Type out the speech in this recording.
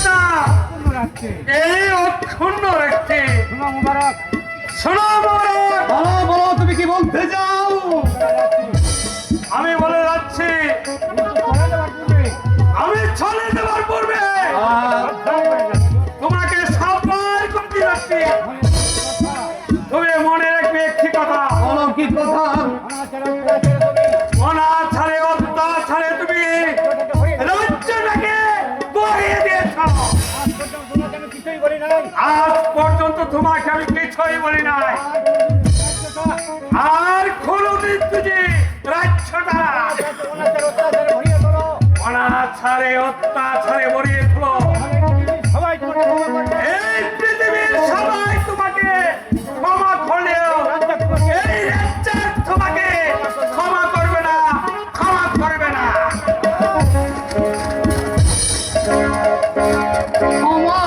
না, এই অক্ষুণ্ণ রাখছে। শোনো মোবারক, বলো বলো, তুমি কি বলতে চাও? আমি বলে যাচ্ছি, আমি চলে দেওয়ার পূর্বে তোমাকে সাবধান করতে যাচ্ছি। তুমি মনে রাখবে একটি কথা, বলো কি কথা? অনাচারে অত্যাচারে তুমি রাজ্যটাকে বহিয়ে দিয়েছ। আজ পর্যন্ত তোমাকে আমি কিছুই বলি নাই, আর কোনদিন তুমি রাজ্যটা অনাচারে অত্যাচারে ভরিয়ে এই পৃথিবীর সবাই তোমাকে ক্ষমা করলেও এই রাজ্জাক তোমাকে ক্ষমা করবে না, ক্ষমা করবে না।